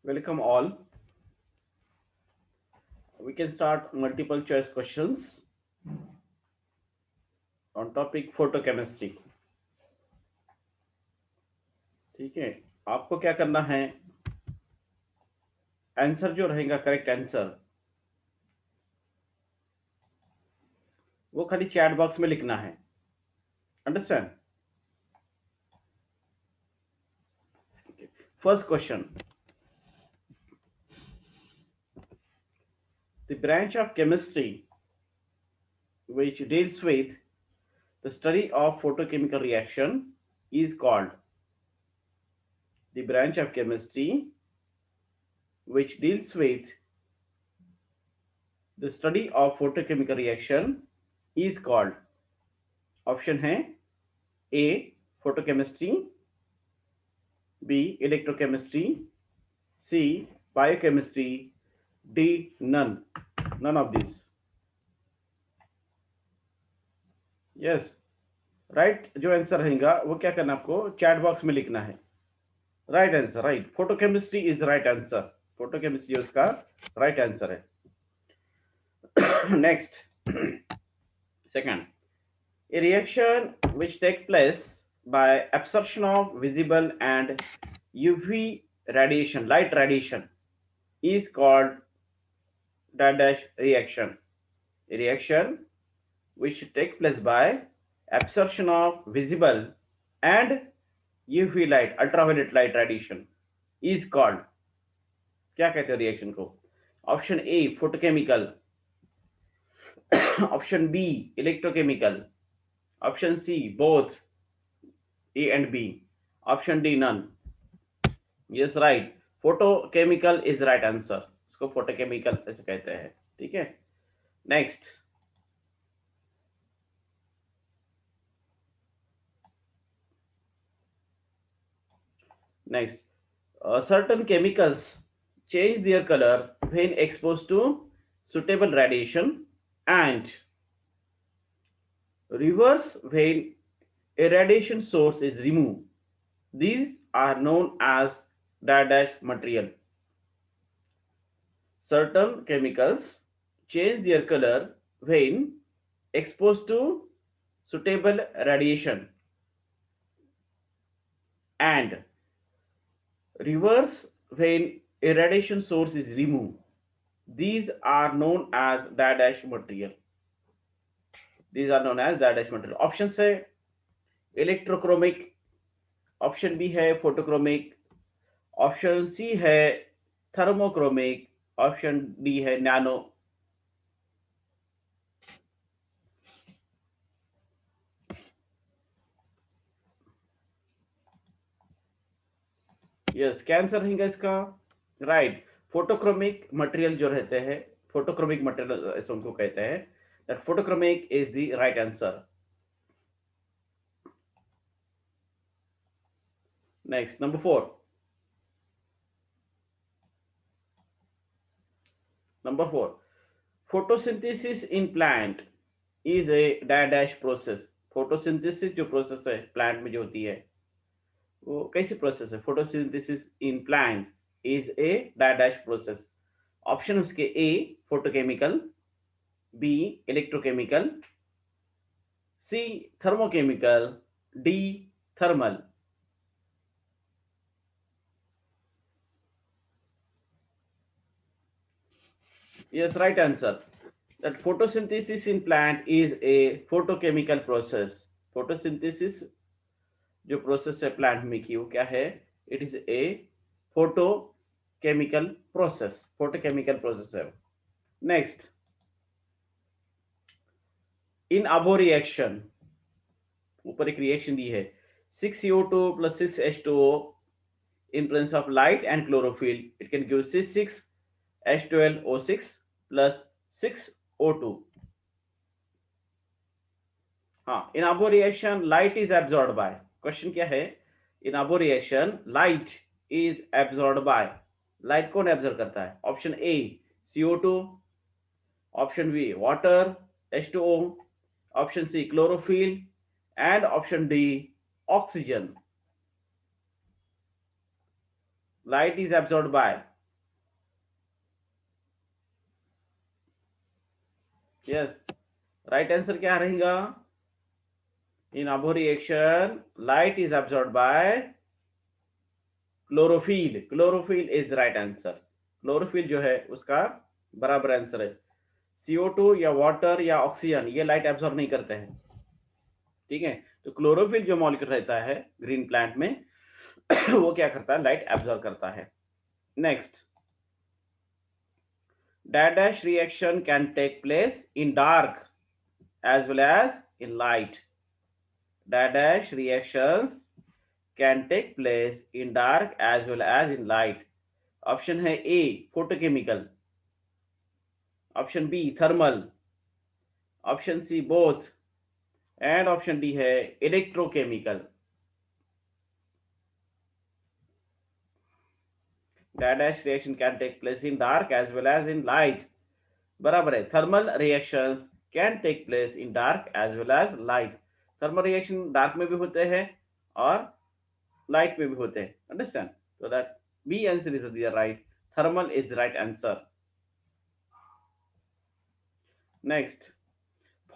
Welcome all. We can start multiple choice questions on topic photochemistry. ठीक है, आपको क्या करना है, आंसर जो रहेगा करेक्ट आंसर वो खाली चैट बॉक्स में लिखना है. Understand? First question. The branch of chemistry which deals with the study of photochemical reaction is called. The branch of chemistry which deals with the study of photochemical reaction is called. Option है ए photochemistry, B electrochemistry, C biochemistry, D none of these. Yes, right. जो answer रहेगा वो क्या करना, आपको chat box में लिखना है. Right answer, right. Photochemistry is right answer. Photochemistry उसका राइट आंसर है. Next, second. A reaction which takes place by absorption of visible and UV radiation, light radiation, is called dash reaction. A reaction which takes place by absorption of visible and UV light, ultraviolet light radiation, is called. क्या कहते हैं reaction को? Option A photochemical, option B electrochemical, option C both A and B, option D none. Yes, right. Photochemical is right answer. इसको photochemical ऐसे कहते हैं. ठीक है. Next. Next, certain chemicals change their color when exposed to suitable radiation and reverse when a radiation source is removed. These are known as dash material. Certain chemicals change their color when exposed to suitable radiation and reverse when a radiation source is removed. These are known as dash material. These are known as dash material. Option है electrochromic, option B है photochromic, option C है thermochromic, option D है nano. Yes, क्या answer रहेगा इसका? Right. Photochromic material जो रहते हैं, फोटोक्रोमिक मटेरियल ऐसे उनको कहते हैं. That photochromic is the right answer. Next, number 4. Number 4. Photosynthesis in plant is a dash process. Photosynthesis जो प्रोसेस है प्लांट में जो होती है वो कैसी प्रोसेस है? Photosynthesis in plant is a dash process. Option उसके A photochemical, B electrochemical, C thermochemical, D thermal. Yes, right answer. That photosynthesis in plant is a photochemical process. Photosynthesis जो प्रोसेस है प्लांट में की वो क्या है? It is a photochemical process. Photochemical process है. Next, इन above reaction, ऊपर एक रिएक्शन दी है 6CO2 plus 6H2O in presence of light and chlorophyll, it can give C6H12O6 plus 6O2. हाँ, in above reaction light is absorb by. Question क्या है? In above reaction light is absorb by. Light कौन absorb करता है? Option A CO2, option B water H2O, option C chlorophyll and option D oxygen. Light is absorbed by yes, right answer क्या रहेगा? In above reaction light is absorbed by chlorophyll. Chlorophyll is right answer. Chlorophyll जो है उसका बराबर answer है। CO2 या water या oxygen ये लाइट एब्जॉर्ब नहीं करते हैं, ठीक है। तो क्लोरोफिल जो मॉलिक्यूल रहता है ग्रीन प्लांट में वो क्या करता है? लाइट एब्जॉर्ब करता है। Next, dash reaction can take place in dark as well as in light. Dash reactions can take place in dark as well as in light. Option है A photochemical, option B thermal, option C both, and option D है electrochemical. dash reaction can take place in dark as well as in light। बराबर है, thermal reactions can take place in dark as well as light. Thermal reaction dark में भी होते हैं और light में भी होते हैं, understand? so that B answer is the right, thermal is the right answer. Next,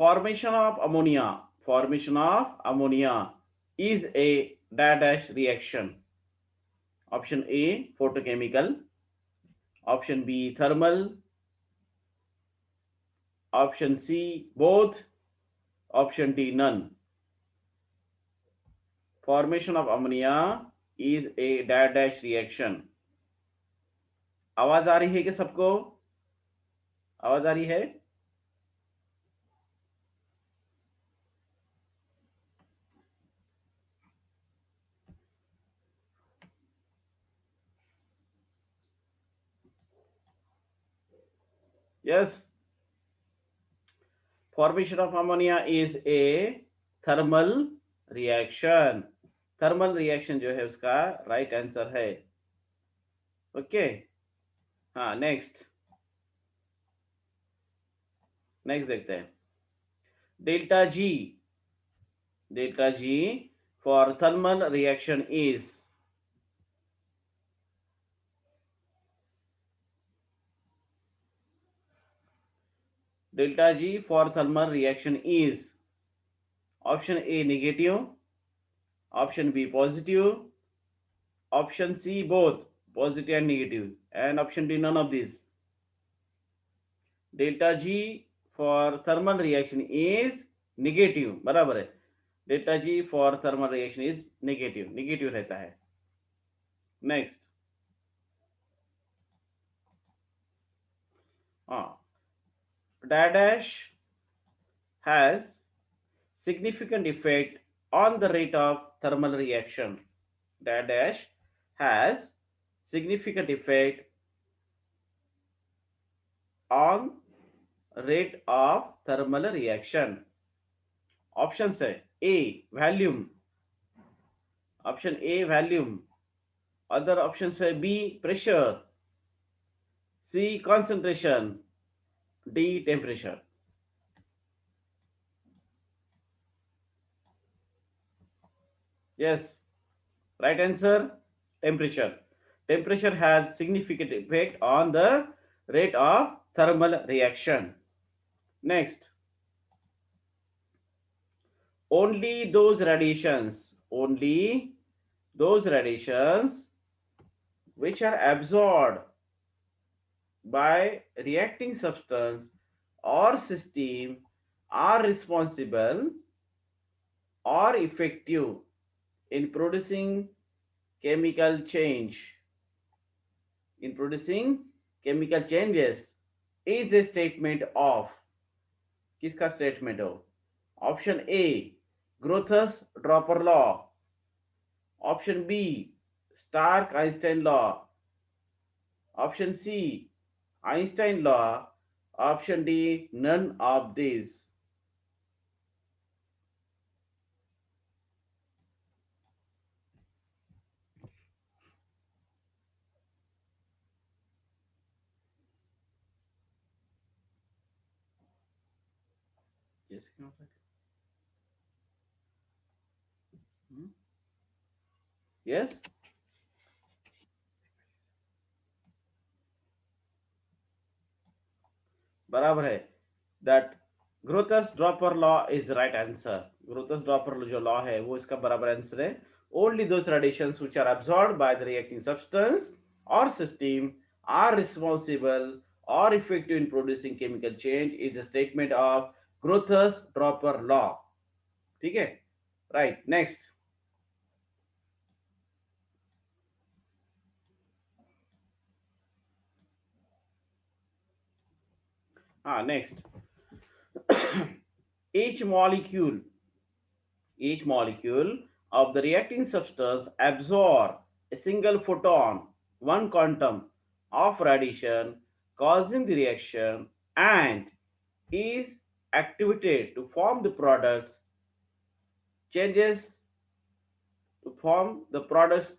formation of ammonia, formation of ammonia is a dash reaction. Option A photochemical, option B thermal, option C both, option D none. Formation of ammonia is a dash reaction. आवाज आ रही है कि सबको? आवाज आ रही है? Yes. Formation of ammonia is a thermal reaction. Thermal reaction जो है उसका राइट आंसर है। ओके, हाँ नेक्स्ट, नेक्स्ट देखते हैं। Delta G, delta G for thermal reaction is, delta G for thermal reaction is option A negative, option B positive, option C both positive and negative, and option D none of this. Delta G for thermal reaction is negative, बराबर है। Delta G for thermal reaction is negative, negative रहता है। Next, dash has significant effect on the rate of thermal reaction. Dash has significant effect on rate of thermal reaction. Options है A volume, option A volume, other options है B pressure, C concentration, D temperature. Yes, right answer temperature. Temperature has significant effect on the rate of thermal reaction. Next, only those radiations, only those radiations which are absorbed by reacting substance or system are responsible or effective in producing chemical change, in producing chemical changes, is a statement of, किसका statement हो? Option A Grotthuss Draper law, option B Stark Einstein law, option C Einstein law, option D none of this. Yes, बराबर है। that Grothus Dropper law is the right answer. Grothus Dropper जो law है वो इसका बराबर answer है. Only those radiations which are absorbed by the reacting substance or system are responsible or effective in producing chemical change is a statement of Grothus Dropper law. ठीक है? Right. Next. Next. each molecule each molecule of the reacting substance absorb a single photon, one quantum of radiation, causing the reaction and is activated to form the products changes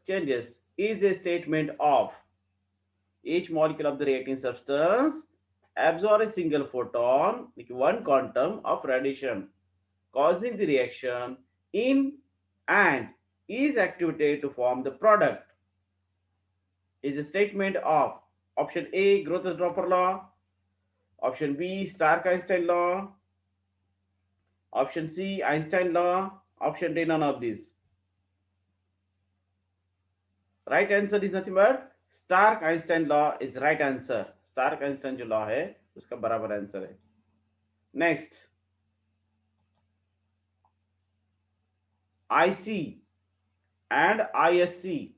changes is a statement of each molecule of the reacting substance absorb a single photon, like one quantum of radiation, causing the reaction in and is activated to form the product is a statement of option A Groth-Dropper law, option B Stark-Einstein law, option C Einstein law, option D none of these. Right answer is nothing but Stark-Einstein law is right answer. Stark-Einstein जो law है उसका बराबर answer है. Next, IC and ISC,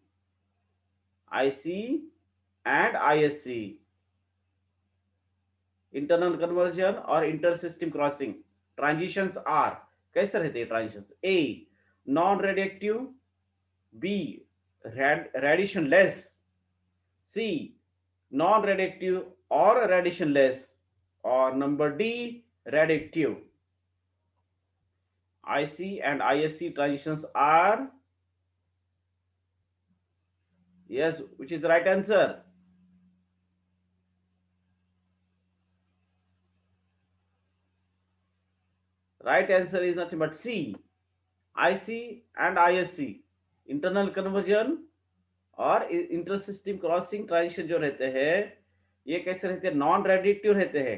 IC and ISC, internal conversion और inter-system crossing transitions are कैसे रहते हैं transitions? A non-radioactive, B radiation less, C non-radioactive or radiation less, or number D radioactive. IC and ISC transitions are, yes, which is the right answer? Right answer is nothing but C. IC and ISC, internal conversion और inter system crossing transition जो रहते हैं ये कैसे रहते हैं? Non radiative रहते हैं.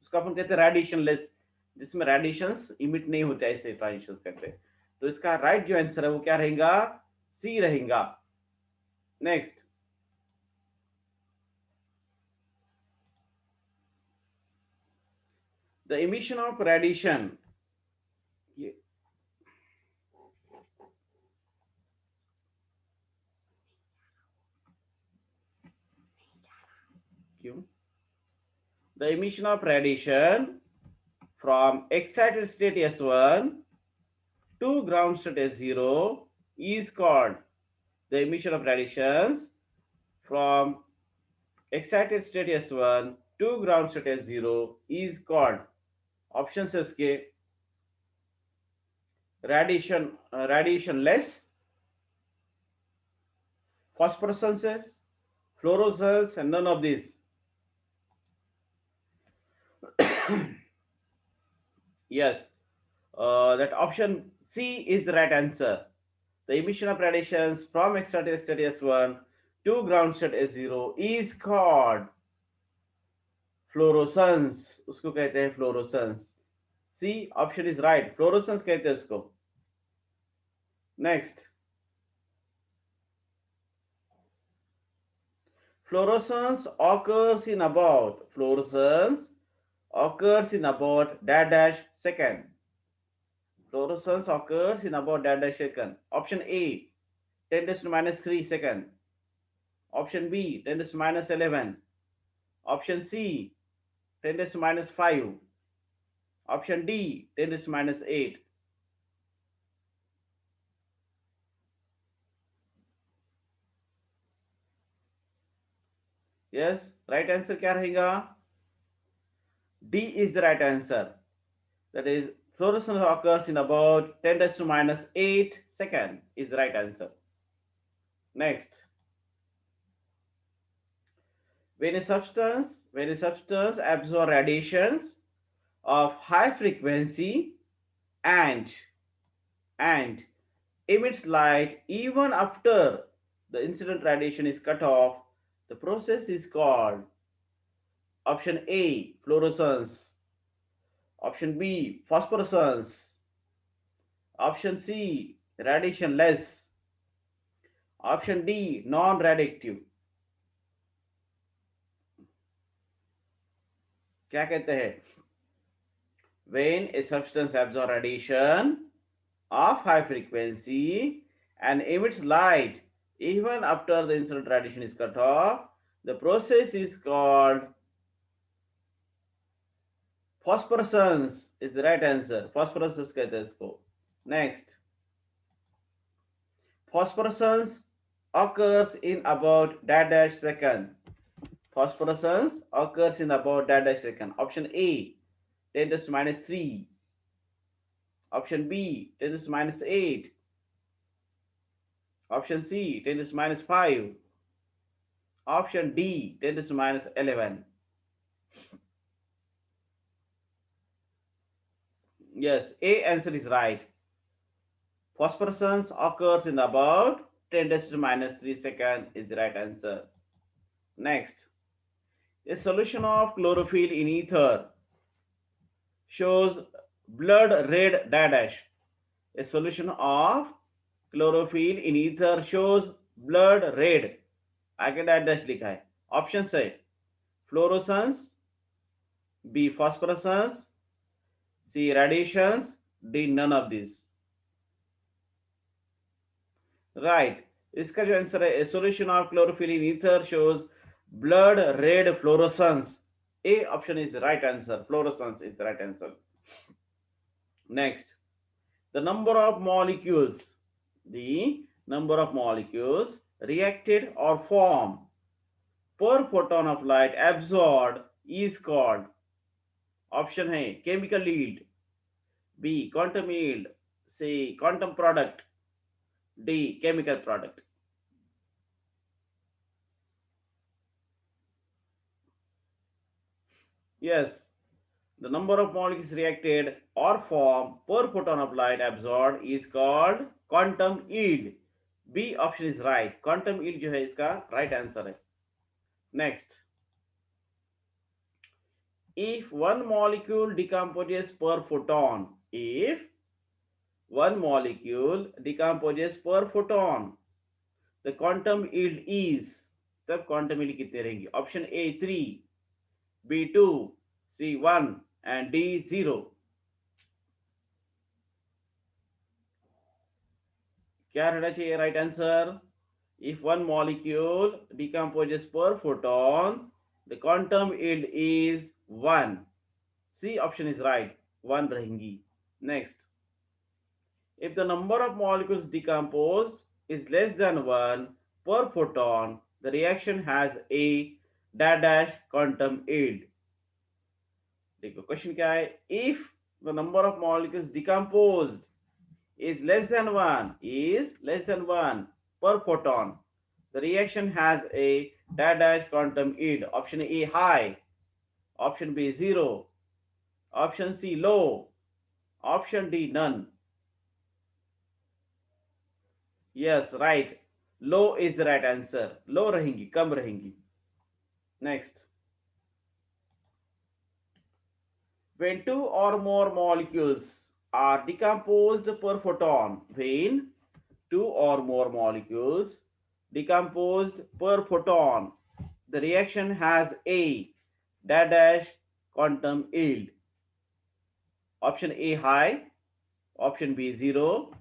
उसको अपन कहते हैं रेडिएशन लेस, जिसमें रेडिएशंस इमिट नहीं होते, ऐसे ट्रांजिशन कहते हैं. तो इसका राइट जो आंसर है वो क्या रहेगा? सी रहेगा. Next, the emission of radiation, the emission of radiation from excited state S1 to ground state S0 is called, the emission of radiations from excited state S1 to ground state S0 is called, options है इसके radiation less, phosphorescence, fluorescence, and none of these. Yes, that option C is the right answer. The emission of radiations from excited state S1 to ground state S0 is called fluorescence. उसको कहते हैं fluorescence. C option is right. Fluorescence कहते हैं उसको. Next, fluorescence occurs in about dash second. Fluorescence occurs in about dash second. Option A 10 to the minus 3 second. Option B 10 to the minus 11. Option C 10 to the minus 5. Option D 10 to the minus 8. Yes, right answer क्या रहेगा? D is the right answer. That is, fluorescence occurs in about 10 to the minus 8 second is the right answer. Next, when a substance absorbs radiations of high frequency and emits light even after the incident radiation is cut off, the process is called, option A fluorescence, Option B, phosphorescence. Option C, radiation less. Option D, non-radioactive. क्या कहते हैं? When a substance absorbs radiation of high frequency and emits light even after the incident radiation is cut off, the process is called phosphorescence. Is the right answer. Phosphorescence कहते हैं इसको. Next, phosphorescence occurs in about dash second. Phosphorescence occurs in about dash second. Option A, 10 to the minus 3. Option B, 10 to the minus 8. Option C, 10 to the minus 5. Option D, 10 to the minus 11. Yes, A answer is right. Phosphorescence occurs in about 10 to the minus 3 second is the right answer. Next, a solution of chlorophyll in ether shows blood red dash. A solution of chlorophyll in ether shows blood red. आगे dash लिखा है. Option है fluorescence, B phosphorescence, C radiations, D none of these. Right. इसका जो answer है, a solution of chlorophyll in ether shows blood red fluorescence. A option is the right answer. Fluorescence is the right answer. Next, the number of molecules reacted or formed per photon of light absorbed is called. Option है chemical yield, B quantum yield, C quantum product, D chemical product. Yes, the number of molecules reacted or formed per photon of light absorbed is called quantum yield. B option is right. Quantum yield जो है इसका right answer है. Next, if one molecule decomposes per photon, if one molecule decomposes per photon, the quantum yield is, तब quantum yield कितने रहेंगे? Option A 3, B 2, C 1 and D 0. क्या रहना चाहिए right answer? If one molecule decomposes per photon, the quantum yield is 1. C option is right. 1 रहेंगी. Next, if the number of molecules decomposed is less than 1 per photon, the reaction has a dash quantum yield. देखो question क्या है? If the number of molecules decomposed is less than 1 per photon, the reaction has a dash quantum yield. Option A high, option B 0, option C low, option D none. Yes, right. Low is the right answer. Low रहेंगी, कम रहेंगी. Next, when two or more molecules are decomposed per photon, when two or more molecules decomposed per photon, the reaction has a dash quantum yield. Option A high, option B 0,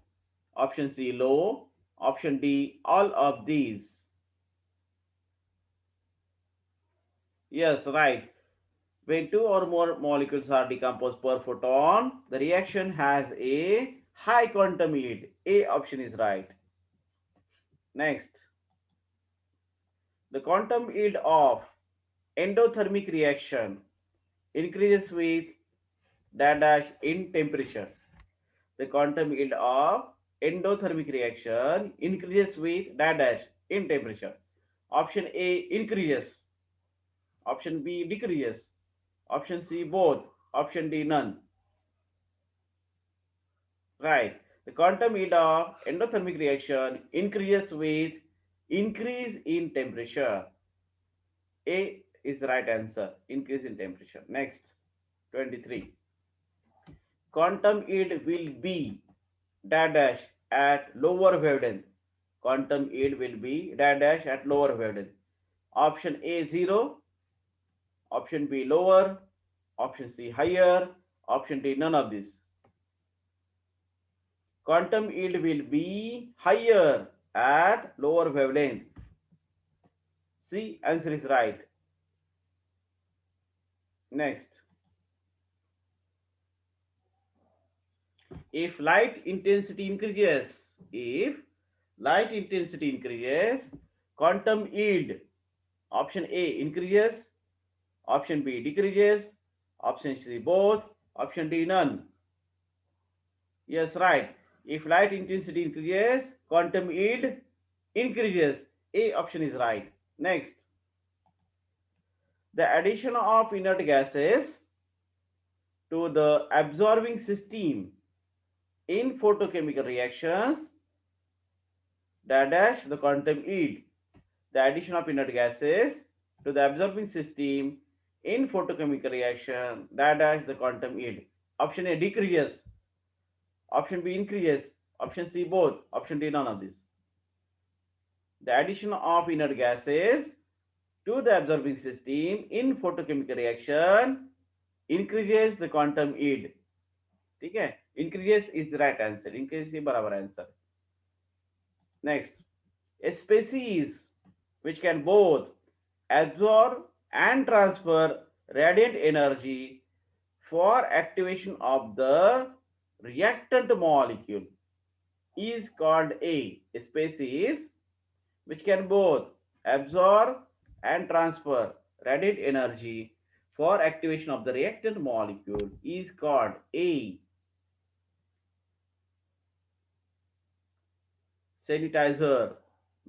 option C low, option D all of these. Yes, right. When two or more molecules are decomposed per photon, the reaction has a high quantum yield. A option is right. Next, the quantum yield of endothermic reaction increases with dash in temperature. The quantum yield of endothermic reaction increases with dash in temperature. Option A increases, option B decreases, option C both, option D none. Right. The quantum yield of endothermic reaction increases with increase in temperature. A is the right answer. Increase in temperature. Next, 23. quantum yield will be dash dash at lower wavelength. Quantum yield will be dash dash at lower wavelength. Option A 0, option B lower, option C higher, option D none of this. Quantum yield will be higher at lower wavelength. C, answer is right. Next, if light intensity increases, quantum yield, option A increases, option B decreases, option C both, option D none. Yes, right. If light intensity increases, quantum yield increases. A option is right. Next, the addition of inert gases to the absorbing system in photochemical reactions dash the quantum yield. The addition of inert gases to the absorbing system in photochemical reaction dash the quantum yield. Option A decreases, option B increases, option C both, option D none of this. The addition of inert gases to the absorbing system in photochemical reaction increases the quantum yield. ठीक है, increases is the right answer. Increase is बराबर answer. Next, a species which can both absorb and transfer radiant energy for activation of the reactant molecule is called a species which can both absorb and transfer radiant energy for activation of the reactant molecule is called A, sanitizer,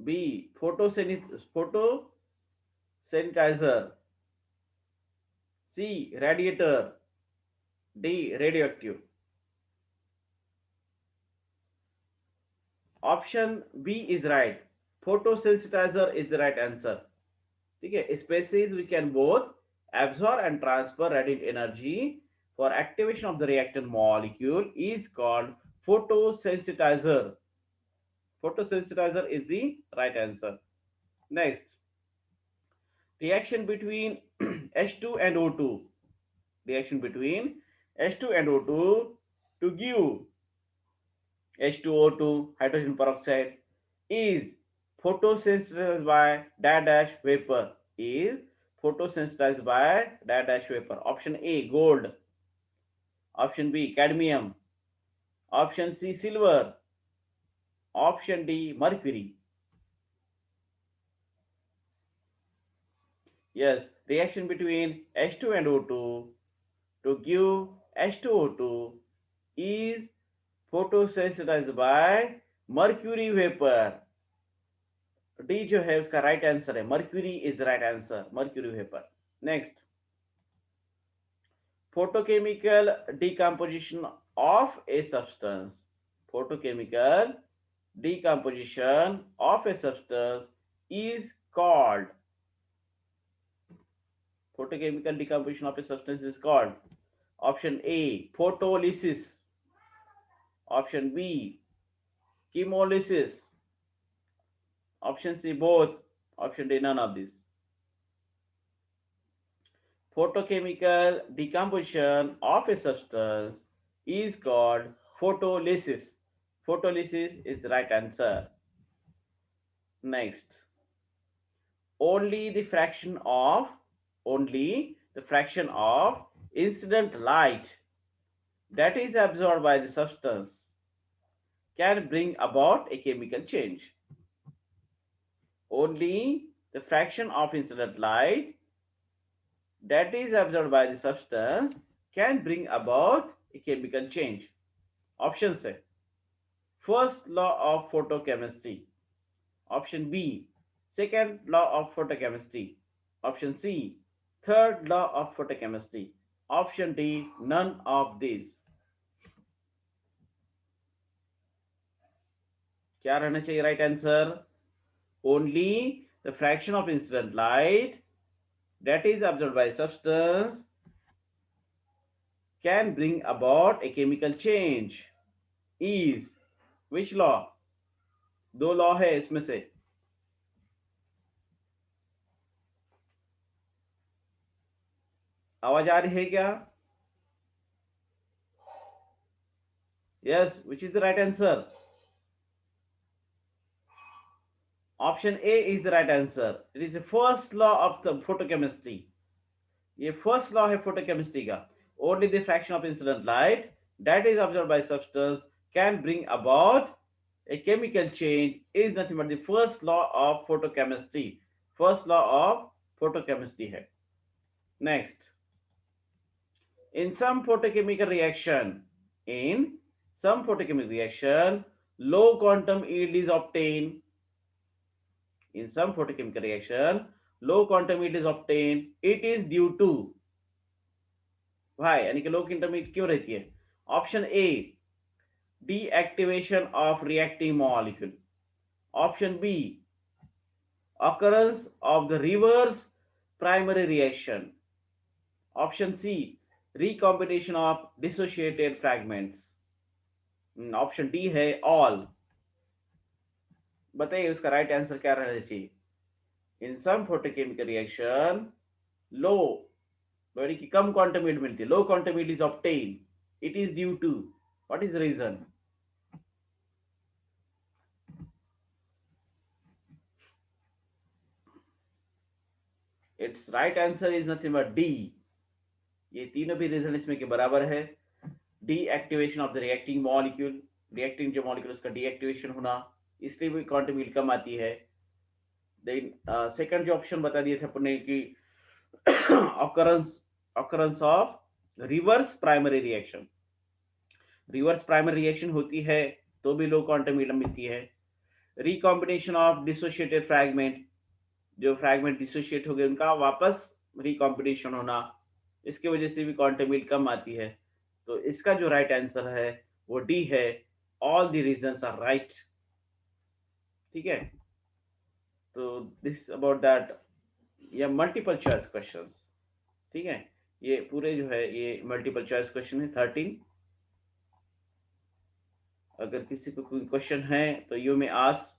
B, photosensitizer, C, radiator, D, radioactive. Option B is right. Photosensitizer is the right answer. Okay, species we can both absorb and transfer radiant energy for activation of the reactant molecule is called photosensitizer. Photosensitizer is the right answer. Next, reaction between H2 and O2. Reaction between H2 and O2 to give H2O2 hydrogen peroxide is photosensitized by dash vapor. Is photosensitized by dash vapor. Option A gold, option B cadmium, option C silver, option D mercury. Yes, reaction between H2 and O2 to give H2O2 is photosensitized by mercury vapor. D जो है उसका right answer है, mercury is the right answer, mercury vapor. Next, photochemical decomposition of a substance. Photochemical decomposition of a substance is called, photochemical decomposition of a substance is called, option A photolysis, option B chemolysis, option C both, option D none of this. Photochemical decomposition of a substance is called photolysis. Photolysis is the right answer. Next, only the fraction of incident light that is absorbed by the substance can bring about a chemical change. Only the fraction of incident light that is absorbed by the substance can bring about a chemical change. Options A, first law of photochemistry, option B, second law of photochemistry, option C, third law of photochemistry, option D, none of these. क्या रहना चाहिए right answer? Only the fraction of incident light that is absorbed by substance can bring about a chemical change is which law? दो law है इसमें से. आवाज आ रही है क्या? Yes, which is the right answer? Option A is the right answer. It is the first law of the photochemistry. ये first law है photochemistry का. Only the fraction of incident light that is observed by substance can bring about a chemical change is nothing but the first law of photochemistry. First law of photochemistry है. Next, in some photochemical reaction, in some photochemical reaction, low quantum yield is obtained. In some photochemical reaction, low quantum yield is obtained. It is due to why? यानी कि low quantum yield क्यों रहती है? Option A, deactivation of reacting molecule. Option B, occurrence of the reverse primary reaction. Option C, recombination of dissociated fragments. Option D है all. बताइए उसका right answer क्या रहना चाहिए? इन सम फोटोकेमिकल रिएक्शन लो यानी कि कम क्वांटम हीट मिलती है. Low quantum heat is obtain. It is due to what is the reason? It's right answer is nothing but D. ये तीनों भी रीजन इसमें के बराबर है. Deactivation of the reacting molecule. Reacting जो मॉलिक्यूल उसका डीएक्टिवेशन होना, इसलिए भी क्वांटम हीट कम आती है. देन सेकंड जो ऑप्शन बता दिए थे अपने कि occurrence of reverse primary reaction. Reverse primary reaction होती है तो भी लो क्वांटम हीट मिलती है. रिकॉम्बिनेशन ऑफ डिसोशिएटेड फ्रैगमेंट, जो फ्रैगमेंट डिसोशिएट हो गए उनका वापस रिकॉम्बिनेशन होना, इसकी वजह से भी क्वांटम हीट कम आती है. तो इसका जो राइट आंसर है वो डी है. All the reasons are right. ठीक है, तो दिस अबाउट दैट. या मल्टीपल चॉइस क्वेश्चंस. ठीक है, ये पूरे जो है ये मल्टीपल चॉइस क्वेश्चन है 13. अगर किसी को कोई क्वेश्चन है तो यू में आस्क.